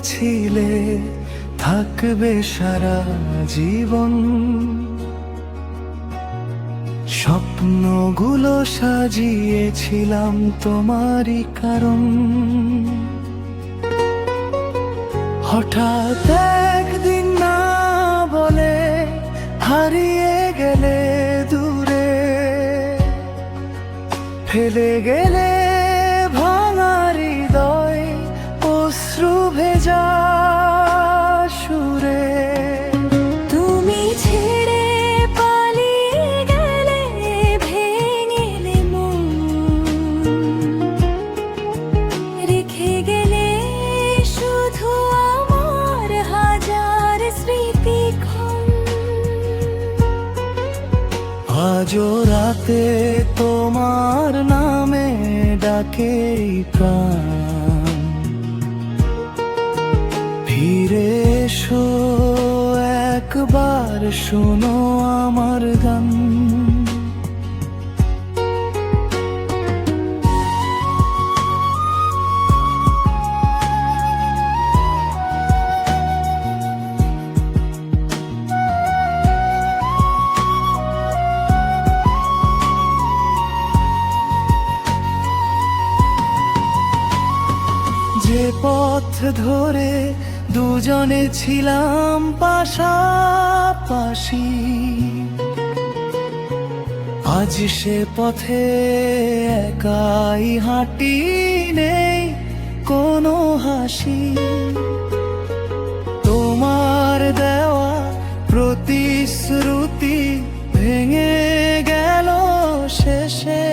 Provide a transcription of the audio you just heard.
বলেছিলে থাকবে সারা জীবন, স্বপ্নগুলো সাজিয়েছিলাম তোমারই কারণ। হঠাৎ একদিন না বলে হারিয়ে গেলে দূরে, ফেলে গেলে ভাঙা হৃদয় অশ্রু ভেজা সুরে। তুমি ছেড়ে পালিয়ে গেলে ভেঙে মন, রেখে গেলে শুধু আমার হাজার স্মৃতিক্ষণ। আজও রাতে তোমার নামে ডাকে প্রাণ, ফিরে এসো একবার শোনো আমার গান। যে পথ ধরে দুজনে ছিলাম পাশাপাশি, আজ সে পথে একাই হাঁটি, নেই কোনো হাসি। তোমার দেওয়া প্রতিশ্রুতি ভেঙে গেল শেষে।